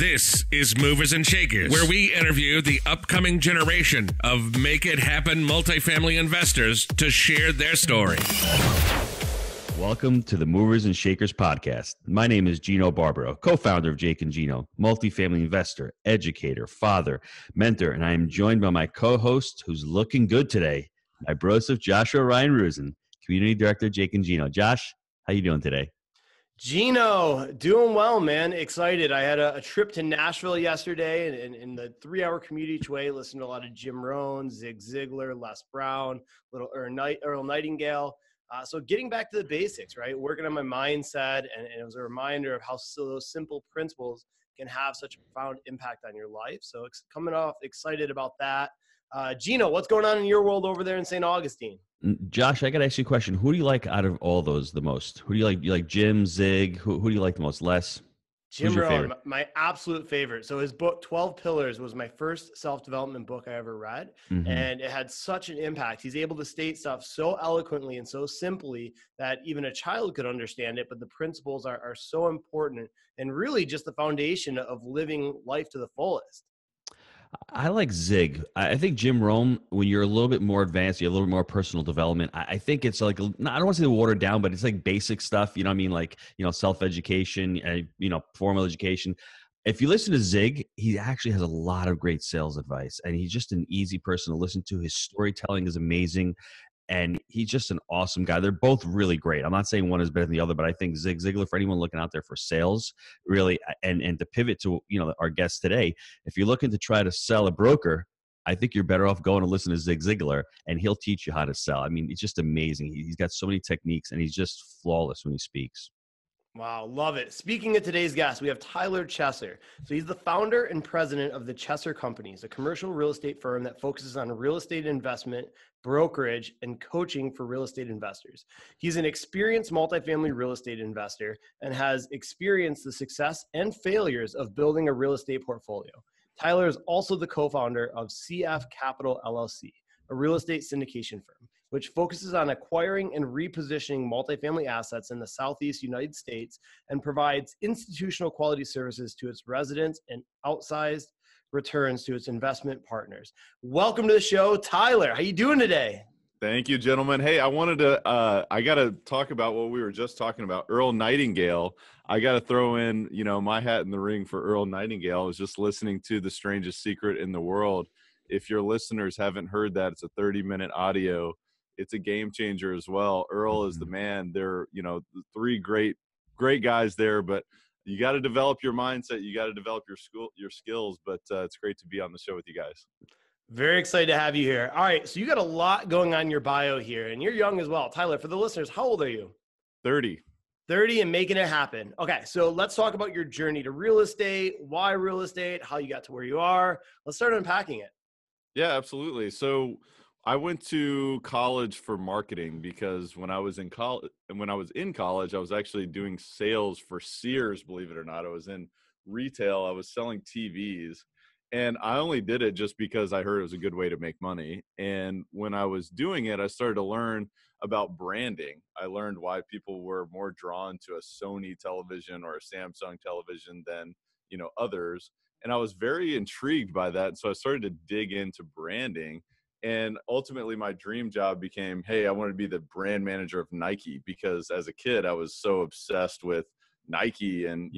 This is Movers and Shakers, where we interview the upcoming generation of Make It Happen multifamily investors to share their story. Welcome to the Movers and Shakers podcast. My name is Gino Barbaro, co-founder of Jake Gino, multifamily investor, educator, father, mentor, and I am joined by my co-host who's looking good today, my brosif Joshua Ryan Rusin, community director, Jake Gino. Josh, how you doing today? Gino, doing well, man. Excited. I had a trip to Nashville yesterday, and in the 3-hour commute each way, listened to a lot of Jim Rohn, Zig Ziglar, Les Brown, little Earl Nightingale. So getting back to the basics, right? Working on my mindset, and it was a reminder of how those simple principles can have such a profound impact on your life. So coming off excited about that. Gino, what's going on in your world over there in St. Augustine? Josh, I got to ask you a question. Who do you like out of all those the most? Who do you like? You like Jim, Zig? Who do you like the most? Les? Jim Rohn, my absolute favorite. So his book, 12 Pillars, was my first self-development book I ever read. And it had such an impact. He's able to state stuff so eloquently and so simply that even a child could understand it. But the principles are so important and really just the foundation of living life to the fullest. I like Zig. I think Jim Rohn, when you're a little bit more advanced, you have a little bit more personal development. I think it's like, I don't want to say watered down, but it's like basic stuff. You know what I mean? Like, self-education, formal education. If you listen to Zig, he actually has a lot of great sales advice, and he's just an easy person to listen to. His storytelling is amazing, and he's just an awesome guy. They're both really great. I'm not saying one is better than the other, but I think Zig Ziglar, for anyone looking out there for sales, really, and to pivot to our guest today, if you're looking to try to sell a broker, I think you're better off going to listen to Zig Ziglar, and he'll teach you how to sell. I mean, it's just amazing. He's got so many techniques, and he's just flawless when he speaks. Wow, love it. Speaking of today's guest, we have Tyler Chesser. So he's the founder and president of the Chesser Companies, a commercial real estate firm that focuses on real estate investment, brokerage, and coaching for real estate investors. He's an experienced multifamily real estate investor and has experienced the success and failures of building a real estate portfolio. Tyler is also the co-founder of CF Capital LLC, a real estate syndication firm, which focuses on acquiring and repositioning multifamily assets in the Southeast United States and provides institutional quality services to its residents and outsized returns to its investment partners. Welcome to the show, Tyler. How you doing today? Thank you, gentlemen. Hey, I wanted to, I got to talk about what we were just talking about, Earl Nightingale. I got to throw in, my hat in the ring for Earl Nightingale. I was just listening to The Strangest Secret in the World. If your listeners haven't heard that, it's a 30-minute audio. It's a game changer as well. Earl is the man. They're, three great guys there, but you got to develop your mindset. You got to develop your skills, but it's great to be on the show with you guys. Very excited to have you here. All right. So you got a lot going on in your bio here, and you're young as well. Tyler, for the listeners, how old are you? 30. 30 and making it happen. Okay. So let's talk about your journey to real estate, why real estate, how you got to where you are. Let's start unpacking it. Yeah, absolutely. So I went to college for marketing because when I was in college, I was actually doing sales for Sears, believe it or not. I was in retail. I was selling TVs, and I only did it just because I heard it was a good way to make money. And when I was doing it, I started to learn about branding. I learned why people were more drawn to a Sony television or a Samsung television than, others. And I was very intrigued by that. So I started to dig into branding. And ultimately, my dream job became, hey, I want to be the brand manager of Nike, because as a kid, I was so obsessed with Nike and,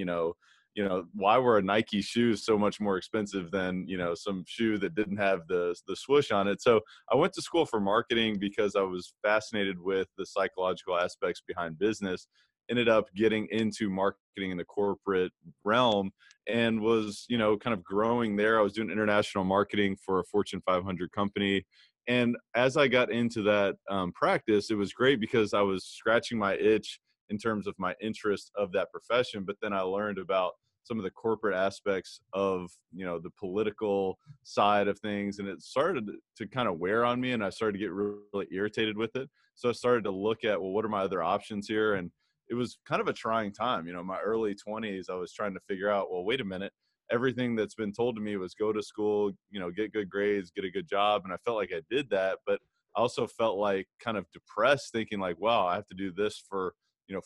why were a Nike shoes so much more expensive than, some shoe that didn't have the swoosh on it? So I went to school for marketing because I was fascinated with the psychological aspects behind business. Ended up getting into marketing in the corporate realm and was, kind of growing there. I was doing international marketing for a Fortune 500 company. And as I got into that practice, it was great because I was scratching my itch in terms of my interest of that profession. But then I learned about some of the corporate aspects of, the political side of things. And it started to kind of wear on me, and I started to get really irritated with it. So I started to look at, well, what are my other options here? And it was kind of a trying time. My early 20s, I was trying to figure out, well, wait a minute. Everything that's been told to me was go to school, get good grades, get a good job. And I felt like I did that, but I also felt like kind of depressed, thinking like, wow, I have to do this for,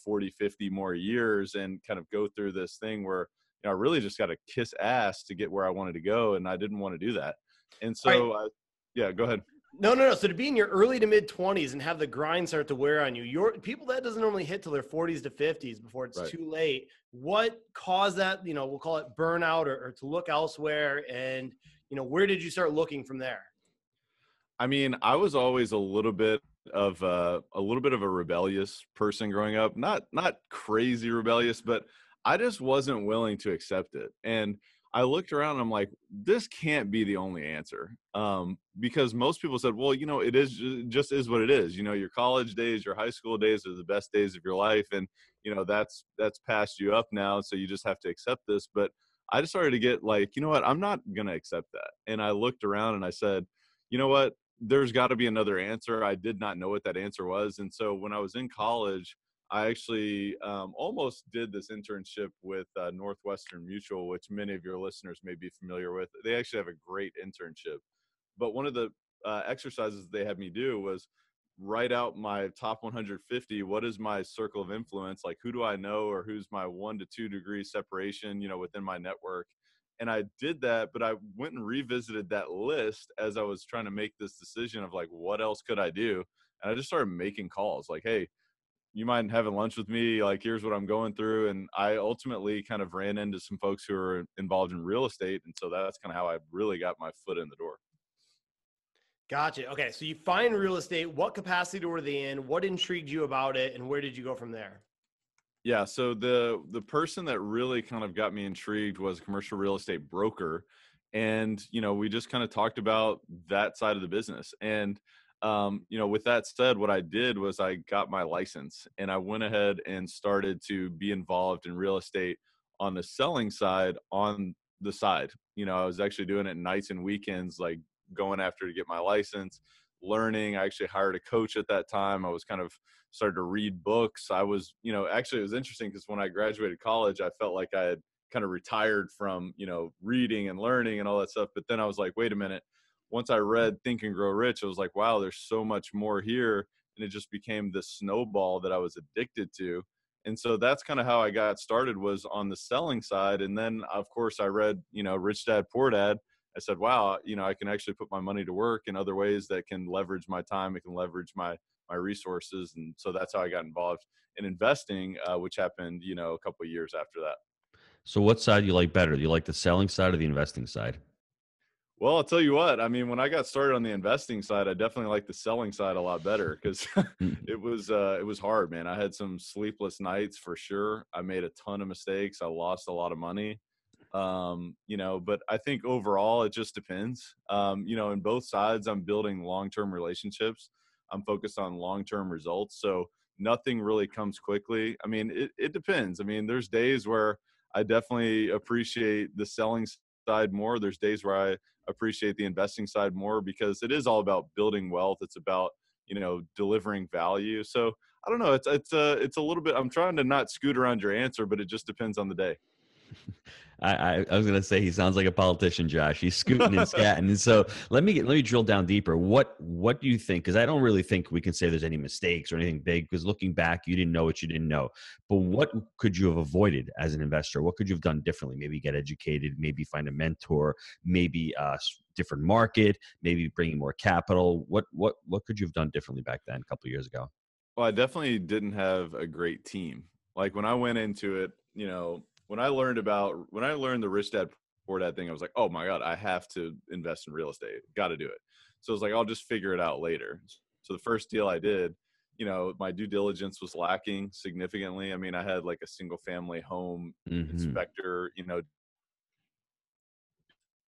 40, 50 more years and kind of go through this thing where I really just got to kiss ass to get where I wanted to go. And I didn't want to do that. And All right. so, yeah, go ahead. No. So to be in your early to mid 20s and have the grind start to wear on you, your people that doesn't normally hit till their 40s to 50s before it's Right. too late. What caused that, we'll call it burnout or to look elsewhere? And, where did you start looking from there? I mean, I was always a little bit of a rebellious person growing up. Not crazy rebellious, but I just wasn't willing to accept it. And I looked around and I'm like, this can't be the only answer. Because most people said, well, it just is what it is. Your college days, your high school days are the best days of your life. And, that's passed you up now. So you just have to accept this. But I just started to get like, you know what, I'm not going to accept that. And I looked around and I said, you know what, there's got to be another answer. I did not know what that answer was. And so when I was in college, I actually almost did this internship with Northwestern Mutual, which many of your listeners may be familiar with. They actually have a great internship. But one of the exercises they had me do was write out my top 150. What is my circle of influence? Like, who do I know, or who's my 1 to 2 degree separation, within my network? And I did that, but I went and revisited that list as I was trying to make this decision of like, what else could I do? And I just started making calls like, hey, you mind having lunch with me? Like, here's what I'm going through. And I ultimately kind of ran into some folks who are involved in real estate. And so that's kind of how I really got my foot in the door. Gotcha. Okay. So you find real estate. What capacity were they in? What intrigued you about it? And where did you go from there? Yeah. So the person that really kind of got me intrigued was a commercial real estate broker. And, we just kind of talked about that side of the business. And, with that said, what I did was I got my license and I went ahead and started to be involved in real estate on the selling side on the side. I was actually doing it nights and weekends, like going after to get my license, learning. I actually hired a coach at that time. I was kind of started to read books. I was, actually it was interesting because when I graduated college, I felt like I had kind of retired from, reading and learning and all that stuff. But then I was like, wait a minute. Once I read Think and Grow Rich, I was like, wow, there's so much more here. And it just became this snowball that I was addicted to. And so that's kind of how I got started, was on the selling side. And then of course I read, Rich Dad, Poor Dad. I said, wow, I can actually put my money to work in other ways that can leverage my time. It can leverage my resources. And so that's how I got involved in investing, which happened, a couple of years after that. So what side do you like better? Do you like the selling side or the investing side? Well, I'll tell you what, I mean, when I got started on the investing side, I definitely like the selling side a lot better because it was hard, man. I had some sleepless nights for sure. I made a ton of mistakes. I lost a lot of money. But I think overall it just depends. In both sides, I'm building long-term relationships. I'm focused on long-term results. So nothing really comes quickly. I mean, it depends. I mean, there's days where I definitely appreciate the selling side more. There's days where I appreciate the investing side more because it is all about building wealth. It's about, delivering value. So I don't know. It's a little bit, I'm trying to not scoot around your answer, but it just depends on the day. I was going to say he sounds like a politician, Josh. He's scooting and scatting. And so let me drill down deeper. What do you think? Because I don't really think we can say there's any mistakes or anything big. Because looking back, you didn't know what you didn't know. But what could you have avoided as an investor? What could you have done differently? Maybe get educated. Maybe find a mentor. Maybe a different market. Maybe bringing more capital. What could you have done differently back then, a couple of years ago? Well, I definitely didn't have a great team. Like when I went into it, when I learned the Rich Dad Poor Dad thing, I was like, oh my God, I have to invest in real estate. Got to do it. So I was like, I'll just figure it out later. So the first deal I did, my due diligence was lacking significantly. I mean, I had like a single family home inspector,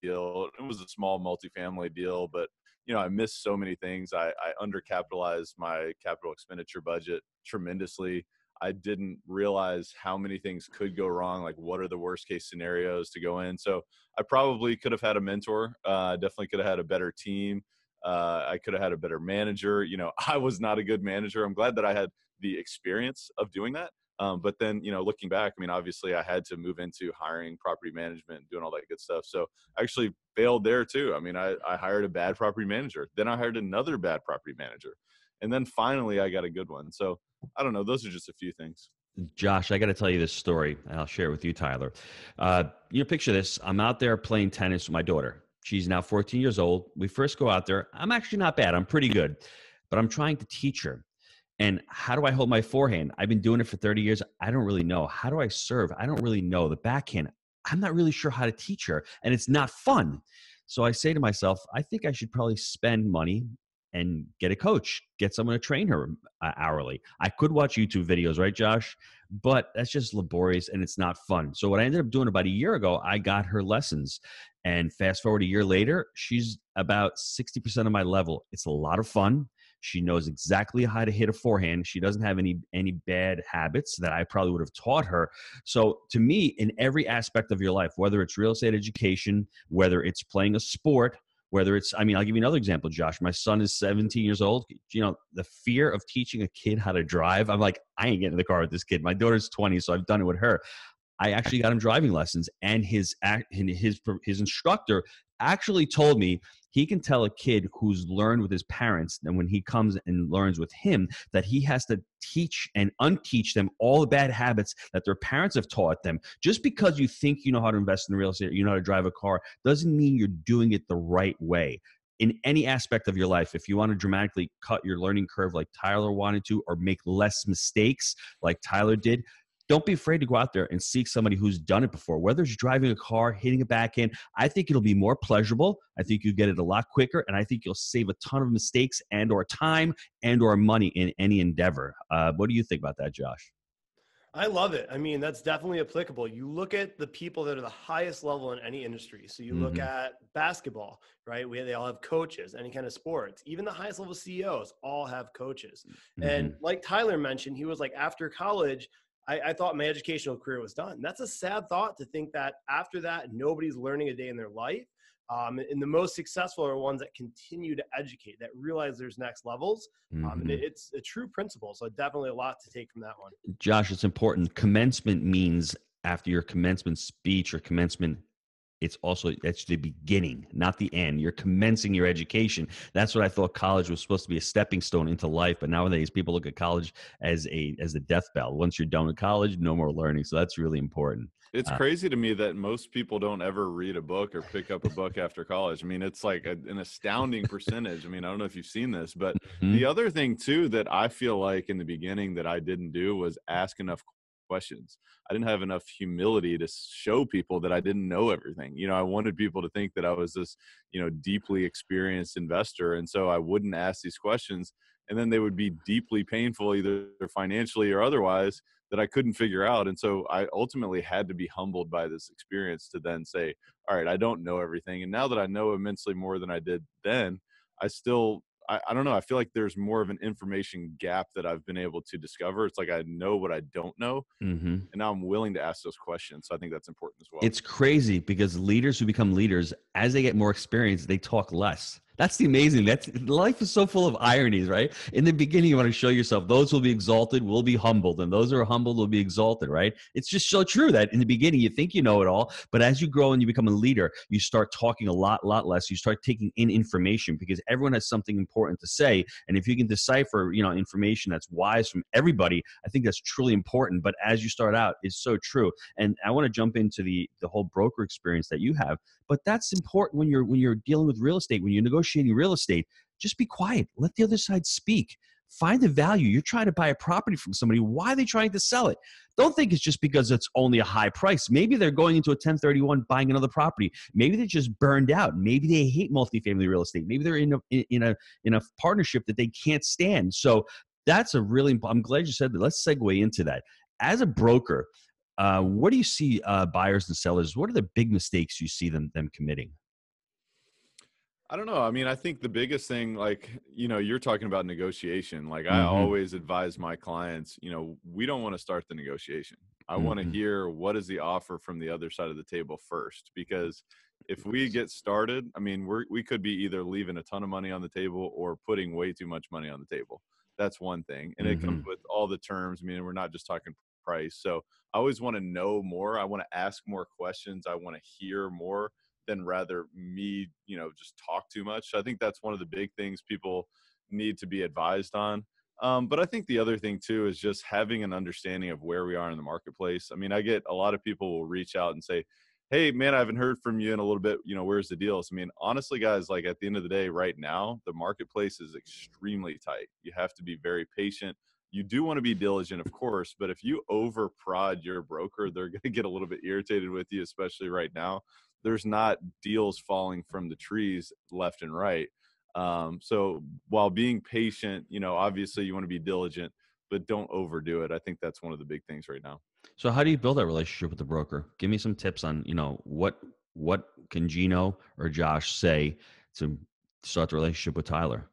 deal. It was a small multifamily deal, but I missed so many things. I undercapitalized my capital expenditure budget tremendously. I didn't realize how many things could go wrong. Like, what are the worst case scenarios to go in? So I probably could have had a mentor. Definitely could have had a better team. I could have had a better manager. I was not a good manager. I'm glad that I had the experience of doing that. But then, looking back, I mean, obviously I had to move into hiring, property management, doing all that good stuff. So I actually failed there too. I mean, I hired a bad property manager. Then I hired another bad property manager. And then finally I got a good one. So I don't know. Those are just a few things. Josh, I got to tell you this story, and I'll share it with you, Tyler. Picture this. I'm out there playing tennis with my daughter. She's now 14 years old. We first go out there. I'm actually not bad. I'm pretty good, but I'm trying to teach her. And how do I hold my forehand? I've been doing it for 30 years. I don't really know. How do I serve? I don't really know. The backhand, I'm not really sure how to teach her, and it's not fun. So I say to myself, I think I should probably spend money and get a coach, get someone to train her hourly. I could watch YouTube videos, right, Josh? But that's just laborious and it's not fun. So what I ended up doing about a year ago, I got her lessons. And fast forward a year later, she's about 60% of my level. It's a lot of fun. She knows exactly how to hit a forehand. She doesn't have any bad habits that I probably would have taught her. So to me, in every aspect of your life, whether it's real estate education, whether it's playing a sport, whether it's, I'll give you another example, Josh. My son is 17 years old. The fear of teaching a kid how to drive, I'm like, I ain't getting in the car with this kid. My daughter's 20, so I've done it with her. I actually got him driving lessons, and his instructor actually told me he can tell a kid who's learned with his parents, and when he comes and learns with him, that he has to teach and unteach them all the bad habits that their parents have taught them. Just because you think you know how to invest in real estate, you know how to drive a car, doesn't mean you're doing it the right way. In any aspect of your life, if you want to dramatically cut your learning curve like Tyler wanted to, or make less mistakes like Tyler did, don't be afraid to go out there and seek somebody who's done it before. Whether it's driving a car, hitting a backhand, I think it'll be more pleasurable. I think you get it a lot quicker, and I think you'll save a ton of mistakes and or time and or money in any endeavor. What do you think about that, Josh? I love it. That's definitely applicable. You look at the people that are the highest level in any industry. So you look at basketball, right? They all have coaches, any kind of sports, even the highest level CEOs all have coaches. And like Tyler mentioned, he was like, after college, I thought my educational career was done. That's a sad thought, to think that after that, nobody's learning a day in their life. And the most successful are ones that continue to educate, that realize there's next levels. And it's a true principle. So definitely a lot to take from that one. Josh, it's important. Commencement means after your commencement speech or commencement, that's the beginning, not the end. You're commencing your education. That's what I thought college was supposed to be, a stepping stone into life. But nowadays people look at college as a death bell. Once you're done with college, no more learning. So that's really important. It's crazy to me that most people don't ever read a book or pick up a book after college. It's like an astounding percentage. I don't know if you've seen this, but the other thing too that I feel like in the beginning that I didn't do was ask enough questions. I didn't have enough humility to show people that I didn't know everything. I wanted people to think that I was this, deeply experienced investor. And so I wouldn't ask these questions, and then they would be deeply painful, either financially or otherwise, that I couldn't figure out. And so I ultimately had to be humbled by this experience to then say, all right, I don't know everything. And now that I know immensely more than I did then, I don't know. I feel like there's more of an information gap that I've been able to discover. It's like I know what I don't know, and now I'm willing to ask those questions. So I think that's important as well. It's crazy because leaders who become leaders, as they get more experience, they talk less. That's the amazing. Life is so full of ironies, right? In the beginning, you want to show yourself. Those will be exalted will be humbled, and those who are humbled will be exalted, right? It's just so true that in the beginning, you think you know it all, but as you grow and you become a leader, you start talking a lot less. You start taking in information because everyone has something important to say, and if you can decipher, information that's wise from everybody, I think that's truly important. But as you start out, it's so true. And I want to jump into the whole broker experience that you have. But that's important when you're dealing with real estate, when you're negotiating real estate. Just be quiet. Let the other side speak. Find the value. You're trying to buy a property from somebody. Why are they trying to sell it? Don't think it's just because it's only a high price. Maybe they're going into a 1031 buying another property. Maybe they're just burned out. Maybe they hate multifamily real estate. Maybe they're in a partnership that they can't stand. So that's I'm glad you said that. Let's segue into that. As a broker, what do you see buyers and sellers? What are the big mistakes you see them committing? I don't know. I think the biggest thing, you're talking about negotiation. Like I always advise my clients, we don't want to start the negotiation. I want to hear what is the offer from the other side of the table first, because if we get started, we could be either leaving a ton of money on the table or putting way too much money on the table. That's one thing. And it comes with all the terms. We're not just talking price. So I always want to know more. I want to ask more questions. I want to hear more than rather me, just talk too much. So I think that's one of the big things people need to be advised on. But I think the other thing too is just having an understanding of where we are in the marketplace. I mean, I get a lot of people will reach out and say, "Hey, man, I haven't heard from you in a little bit. Where's the deals?" I mean, honestly, guys, like at the end of the day, right now, the marketplace is extremely tight. You have to be very patient. You do want to be diligent, of course, but if you over prod your broker, they're going to get a little bit irritated with you, especially right now. There's not deals falling from the trees left and right. So while being patient, obviously you want to be diligent, but don't overdo it. I think that's one of the big things right now. So how do you build that relationship with the broker? Give me some tips on, what can Gino or Josh say to start the relationship with Tyler?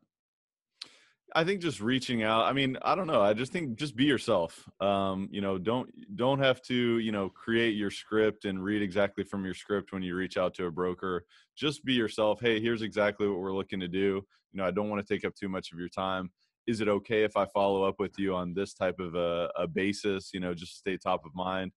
I think just reaching out. I mean, I don't know. I just think just be yourself. Don't have to, create your script and read exactly from your script when you reach out to a broker. Just be yourself. Hey, here's exactly what we're looking to do. I don't want to take up too much of your time. Is it okay if I follow up with you on this type of a basis, just to stay top of mind?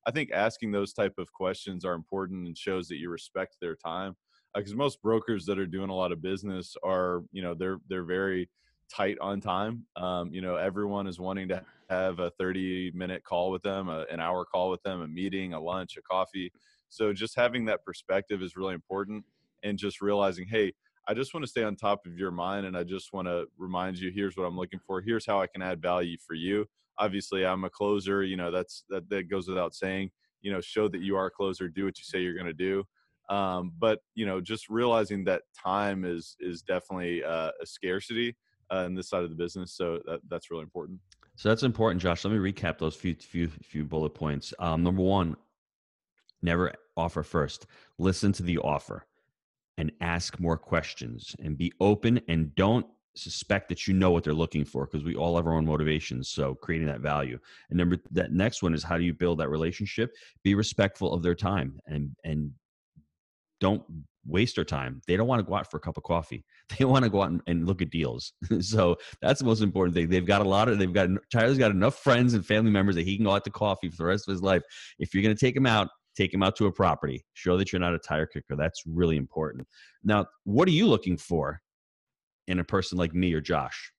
I think asking those type of questions are important and shows that you respect their time. Because most brokers that are doing a lot of business are, they're very tight on time. Everyone is wanting to have a 30-minute call with them, an hour call with them, a meeting, a lunch, a coffee. So just having that perspective is really important, and just realizing, hey, I just want to stay on top of your mind, and I just want to remind you, here's what I'm looking for. Here's how I can add value for you. Obviously, I'm a closer. That goes without saying. Show that you are a closer. Do what you say you're going to do. But just realizing that time is definitely a scarcity in this side of the business. So that's really important. So that's important, Josh. Let me recap those few bullet points. Number one, never offer first. Listen to the offer and ask more questions and be open, and don't suspect that you know what they're looking for, because we all have our own motivations. So creating that value. And that next one is, how do you build that relationship? Be respectful of their time, and don't waste their time. They don't want to go out for a cup of coffee. They want to go out and look at deals. So that's the most important thing. Tyler's got enough friends and family members that he can go out to coffee for the rest of his life. If you're going to take him out to a property. Show that you're not a tire kicker. That's really important. Now, what are you looking for in a person like me or Josh?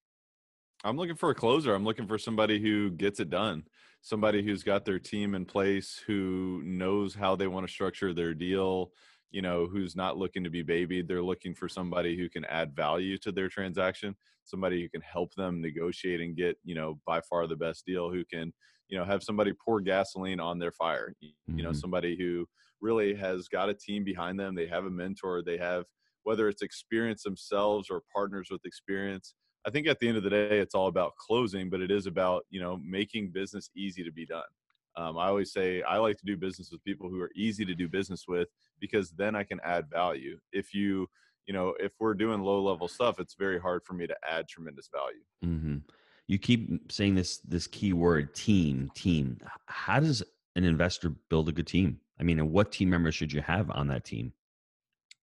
I'm looking for a closer. I'm looking for somebody who gets it done, somebody who's got their team in place, who knows how they want to structure their deal, who's not looking to be babied. They're looking for somebody who can add value to their transaction, somebody who can help them negotiate and get, by far the best deal, who can, have somebody pour gasoline on their fire, somebody who really has got a team behind them. They have a mentor. They have, whether it's experience themselves or partners with experience. I think at the end of the day, it's all about closing, but it is about, making business easy to be done. I always say I like to do business with people who are easy to do business with, because then I can add value. If if we're doing low level stuff, it's very hard for me to add tremendous value. Mm-hmm. You keep saying this key word, team. How does an investor build a good team? I mean, and what team members should you have on that team?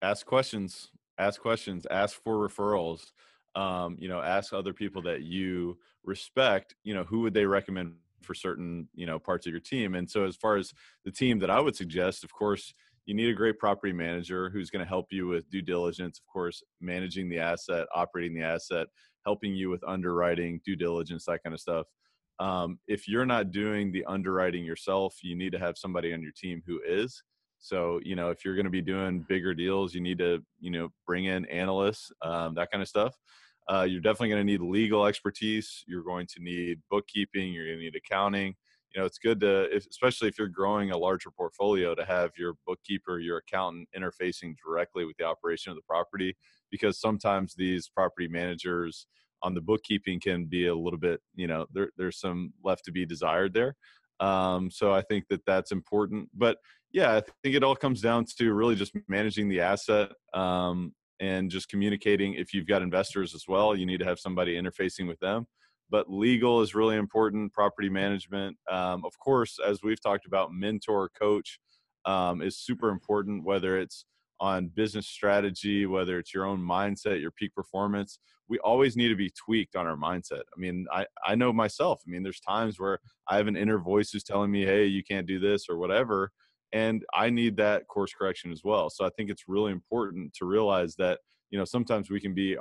Ask questions, ask for referrals. Ask other people that you respect, who would they recommend for certain, parts of your team. And so as far as the team that I would suggest, of course, you need a great property manager who's going to help you with due diligence, of course, managing the asset, operating the asset, helping you with underwriting, due diligence, that kind of stuff. If you're not doing the underwriting yourself, you need to have somebody on your team who is. So, if you're going to be doing bigger deals, you need to, bring in analysts, that kind of stuff. You're definitely going to need legal expertise. You're going to need bookkeeping. You're going to need accounting. It's good to, especially if you're growing a larger portfolio, to have your bookkeeper, your accountant interfacing directly with the operation of the property, because sometimes these property managers on the bookkeeping can be a little bit, there's some left to be desired there. So I think that that's important. But yeah, I think it all comes down to really just managing the asset, and just communicating. If you've got investors as well, you need to have somebody interfacing with them. But legal is really important, property management. Of course, as we've talked about, mentor, coach is super important, whether it's on business strategy, whether it's your own mindset, your peak performance. We always need to be tweaked on our mindset. I mean, I know myself. I mean, there's times where I have an inner voice who's telling me, hey, you can't do this or whatever. And I need that course correction as well. So I think it's really important to realize that, sometimes we can be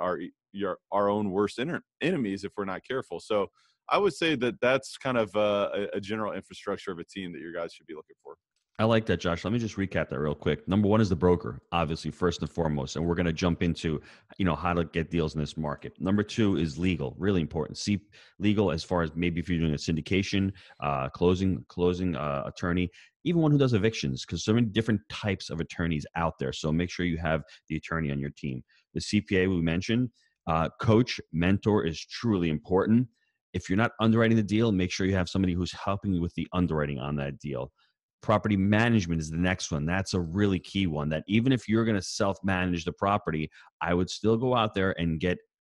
our own worst enemies if we're not careful. So I would say that that's kind of a general infrastructure of a team that your guys should be looking for. I like that, Josh. Let me just recap that real quick. Number one is the broker, obviously, first and foremost. And we're going to jump into, how to get deals in this market. Number two is legal, really important. See legal as far as maybe if you're doing a syndication, closing attorney, even one who does evictions, because so many different types of attorneys out there. So make sure you have the attorney on your team. The CPA we mentioned, coach, mentor is truly important. If you're not underwriting the deal, make sure you have somebody who's helping you with the underwriting on that deal. Property management is the next one. That's a really key one, that even if you're going to self-manage the property, I would still go out there and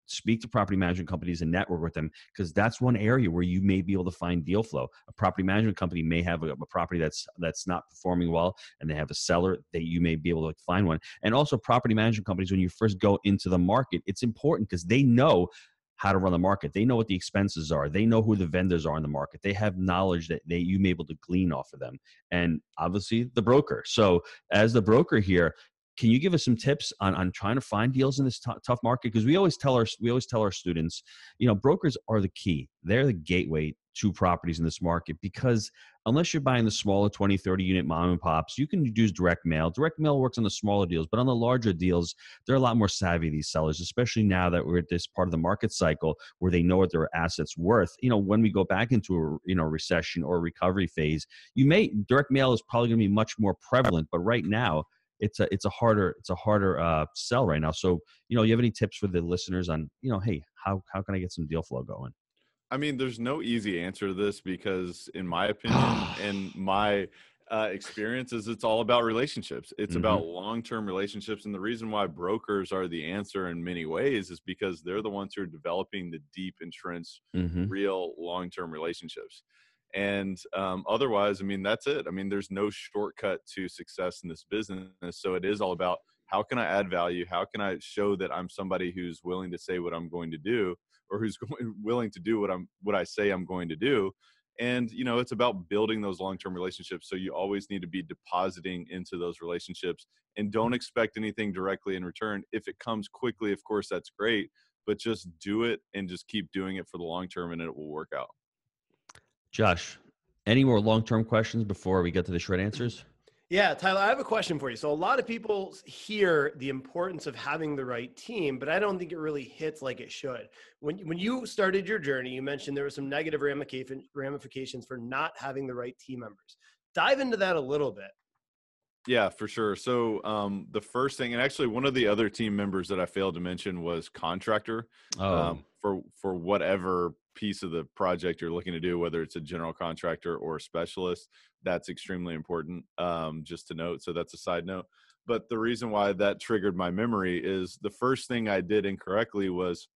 speak to property management companies and network with them, because that's one area where you may be able to find deal flow. A property management company may have a property that's not performing well, and they have a seller that you may be able to find one. And also property management companies, when you first go into the market, it's important because they know how to run the market. They know what the expenses are. They know who the vendors are in the market. They have knowledge that you may be able to glean off of them. And obviously the broker. So as the broker here, can you give us some tips on trying to find deals in this tough market? Because we always tell our students, brokers are the key. They're the gateway to properties in this market, because unless you're buying the smaller 20, 30 unit mom and pops, you can use direct mail. Direct mail works on the smaller deals, but on the larger deals, they're a lot more savvy, these sellers, especially now that we're at this part of the market cycle where they know what their assets worth. When we go back into a recession or a recovery phase, direct mail is probably going to be much more prevalent, but right now it's a harder sell right now. So, you have any tips for the listeners on, hey, how can I get some deal flow going? I mean, there's no easy answer to this, because in my opinion and my experiences, it's all about relationships. It's about long-term relationships. And the reason why brokers are the answer in many ways is because they're the ones who are developing the deep, entrenched, real long-term relationships. And otherwise, I mean, that's it. I mean, there's no shortcut to success in this business. So it is all about, how can I add value? How can I show that I'm somebody who's willing to say what I'm going to do, or who's willing to do what I say I'm going to do? And, it's about building those long-term relationships. So you always need to be depositing into those relationships, and don't expect anything directly in return. If it comes quickly, of course, that's great, but just do it and just keep doing it for the long term, and it will work out. Josh, any more long-term questions before we get to the short answers? Yeah, Tyler, I have a question for you. So a lot of people hear the importance of having the right team, but I don't think it really hits like it should. When you started your journey, you mentioned there were some negative ramifications for not having the right team members. Dive into that a little bit. Yeah, for sure. So the first thing, and actually one of the other team members that I failed to mention was contractor. For whatever piece of the project you're looking to do, whether it's a general contractor or a specialist, that's extremely important, just to note. So that's a side note. But the reason why that triggered my memory is the first thing I did incorrectly was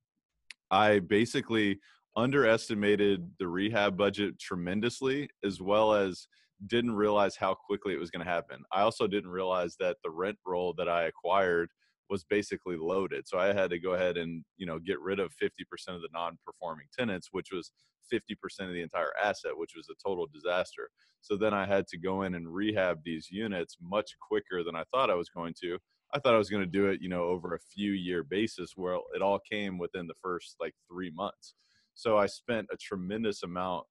I basically underestimated the rehab budget tremendously, as well as didn't realize how quickly it was going to happen. I also didn't realize that the rent roll that I acquired was basically loaded. So I had to go ahead and, get rid of 50% of the non-performing tenants, which was 50% of the entire asset, which was a total disaster. So then I had to go in and rehab these units much quicker than I thought I was going to. I thought I was going to do it, over a few year basis, where it all came within the first 3 months. So I spent a tremendous amount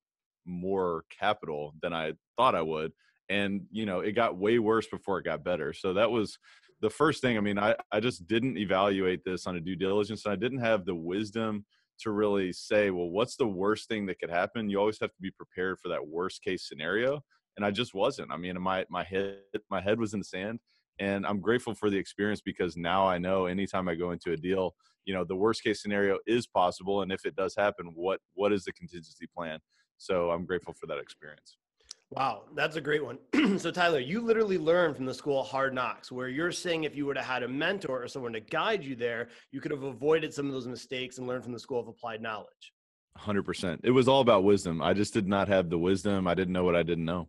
more capital than I thought I would. And, it got way worse before it got better. So that was the first thing. I mean, I just didn't evaluate this on a due diligence. And I didn't have the wisdom to really say, well, what's the worst thing that could happen? You always have to be prepared for that worst case scenario. And I just wasn't. I mean, my head was in the sand. And I'm grateful for the experience, because now I know anytime I go into a deal, the worst case scenario is possible. And if it does happen, what is the contingency plan? So I'm grateful for that experience. Wow, that's a great one. So Tyler, you literally learned from the school of hard knocks, where you're saying if you would have had a mentor or someone to guide you there, you could have avoided some of those mistakes and learned from the school of applied knowledge. 100%. It was all about wisdom. I just did not have the wisdom. I didn't know what I didn't know.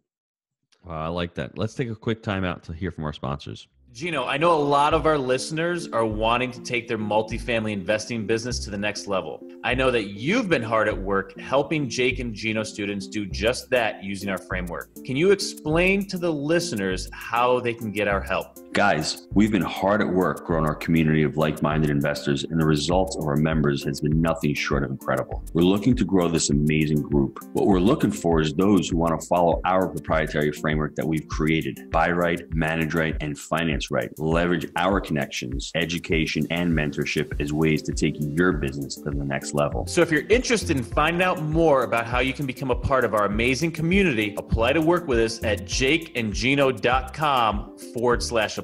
Wow, I like that. Let's take a quick time out to hear from our sponsors. Gino, I know a lot of our listeners are wanting to take their multifamily investing business to the next level. I know that you've been hard at work helping Jake and Gino students do just that using our framework. Can you explain to the listeners how they can get our help? Guys, we've been hard at work growing our community of like-minded investors, and the results of our members has been nothing short of incredible. We're looking to grow this amazing group. What we're looking for is those who want to follow our proprietary framework that we've created. Buy right, manage right, and finance right. Leverage our connections, education, and mentorship as ways to take your business to the next level. So if you're interested in finding out more about how you can become a part of our amazing community, apply to work with us at jakeandgino.com/apply.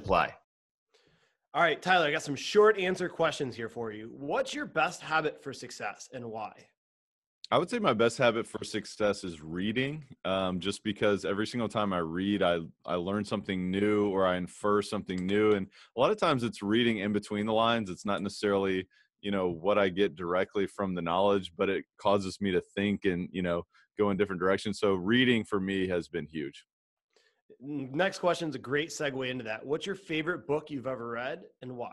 All right, Tyler, I got some short answer questions here for you. What's your best habit for success and why? I would say my best habit for success is reading, just because every single time I read, I learn something new or I infer something new. And a lot of times it's reading in between the lines. It's not necessarily, what I get directly from the knowledge, but it causes me to think and, go in different directions. So reading for me has been huge. Next question is a great segue into that. What's your favorite book you've ever read and why?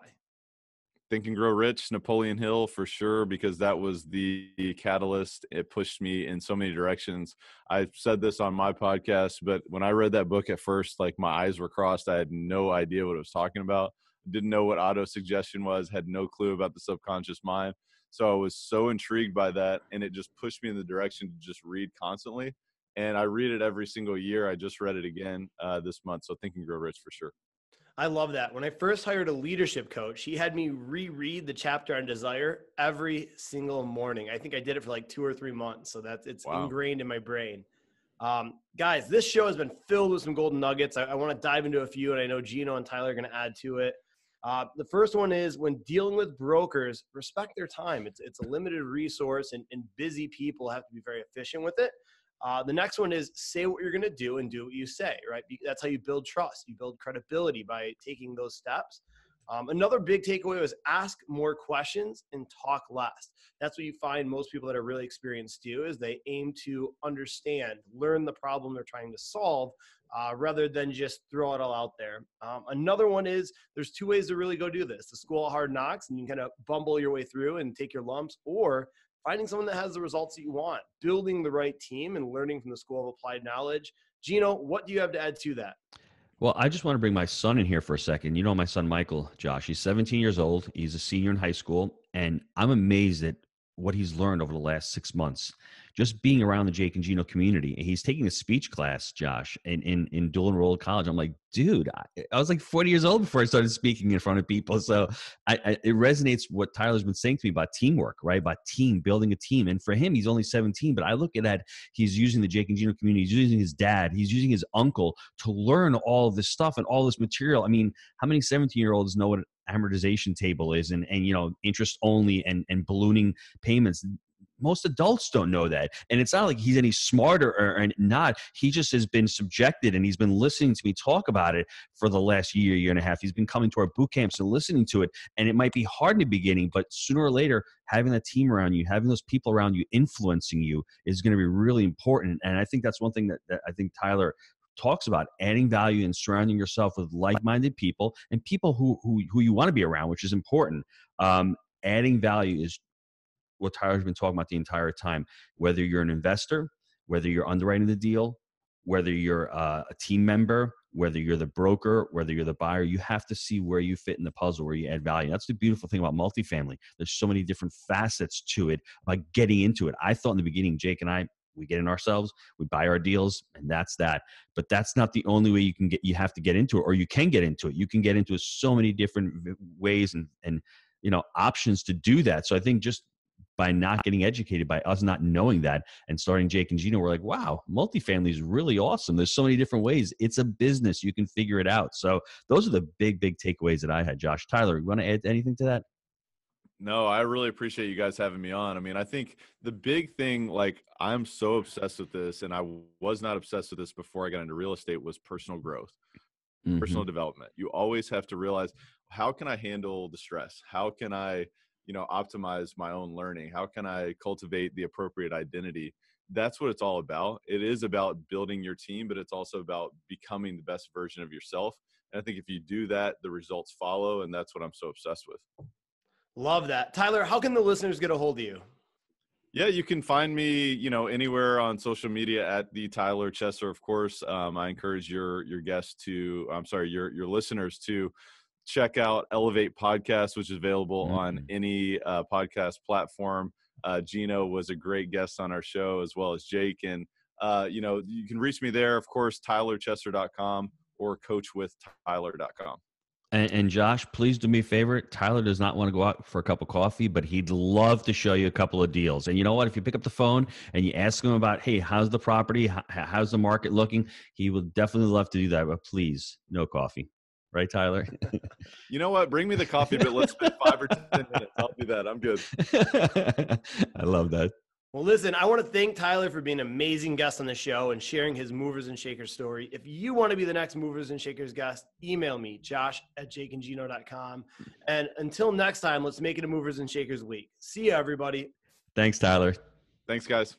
Think and Grow Rich, Napoleon Hill for sure, because that was the catalyst. It pushed me in so many directions. I've said this on my podcast, but when I read that book at first, like my eyes were crossed. I had no idea what it was talking about. Didn't know what auto-suggestion was, had no clue about the subconscious mind. So I was so intrigued by that, and it just pushed me in the direction to just read constantly. And I read it every single year. I just read it again this month. So Think and Grow Rich for sure. I love that. When I first hired a leadership coach, he had me reread the chapter on desire every single morning. I think I did it for like 2 or 3 months. So it's Wow. ingrained in my brain. Guys, this show has been filled with some golden nuggets. I want to dive into a few, and I know Gino and Tyler are going to add to it. The first one is when dealing with brokers, respect their time. It's a limited resource, and busy people have to be very efficient with it. The next one is say what you're going to do and do what you say, right? That's how you build trust. You build credibility by taking those steps. Another big takeaway was ask more questions and talk less. That's what you find most people that are really experienced do is they aim to understand, learn the problem they're trying to solve rather than just throw it all out there. Another one is there's 2 ways to really go do this. The school of hard knocks, and you can kind of bumble your way through and take your lumps, or finding someone that has the results that you want, building the right team and learning from the school of applied knowledge. Gino, what do you have to add to that? Well, I just want to bring my son in here for a second. You know, my son, Michael, Josh, he's 17 years old. He's a senior in high school. And I'm amazed at what he's learned over the last 6 months, just being around the Jake and Gino community. And he's taking a speech class, Josh, in dual enrolled college. I'm like, dude, I was like 40 years old before I started speaking in front of people. So it resonates what Tyler's been saying to me about teamwork, right? About building a team. And for him, he's only 17, but I look at that. He's using the Jake and Gino community. He's using his dad. He's using his uncle to learn all of this stuff and all this material. I mean, how many 17-year-olds know what amortization table is and interest only and ballooning payments? Most adults don't know that. And it's not like he's any smarter or not. He just has been subjected, and he's been listening to me talk about it for the last year and a half. He's been coming to our boot camps and listening to it. And it might be hard in the beginning, but sooner or later, having that team around you, having those people around you influencing you is going to be really important. And I think that's one thing that I think Tyler talks about, adding value and surrounding yourself with like-minded people and people who you want to be around, which is important. Adding value is what Tyler's been talking about the entire time. Whether you're an investor, whether you're underwriting the deal, whether you're a team member, whether you're the broker, whether you're the buyer, you have to see where you fit in the puzzle, where you add value. That's the beautiful thing about multifamily. There's so many different facets to it, about getting into it. I thought in the beginning, Jake and I, we get in ourselves, we buy our deals, and that's that. But that's not the only way you have to get into it, or you can get into it. You can get into it so many different ways and options to do that. So I think just by not getting educated, by us not knowing that and starting Jake and Gino, we're like, wow, multifamily is really awesome. There's so many different ways. It's a business. You can figure it out. So those are the big takeaways that I had. Josh, Tyler, you want to add anything to that? No, I really appreciate you guys having me on. I mean, I think the big thing, like I'm so obsessed with this, and I was not obsessed with this before I got into real estate, was personal growth, personal development. You always have to realize, how can I handle the stress? How can I optimize my own learning? How can I cultivate the appropriate identity? That's what it's all about. It is about building your team, but it's also about becoming the best version of yourself. And I think if you do that, the results follow. And that's what I'm so obsessed with. Love that. Tyler, how can the listeners get a hold of you? Yeah, you can find me, anywhere on social media at the Tyler Chesser. Of course, I encourage your listeners to check out Elevate Podcast, which is available on any podcast platform. Gino was a great guest on our show, as well as Jake. And, you can reach me there, of course, tylerchesser.com or coachwithtyler.com. And Josh, please do me a favor. Tyler does not want to go out for a cup of coffee, but he'd love to show you a couple of deals. And you know what? If you pick up the phone and you ask him about, hey, how's the property? How's the market looking? He would definitely love to do that. But please, no coffee. Right, Tyler? You know what? Bring me the coffee, but let's spend 5 or 10 minutes. I'll do that. I'm good. I love that. Well, listen, I want to thank Tyler for being an amazing guest on the show and sharing his movers and shakers story. If you want to be the next movers and shakers guest, email me, josh@jakeandgino.com. And until next time, let's make it a movers and shakers week. See you, everybody. Thanks, Tyler. Thanks, guys.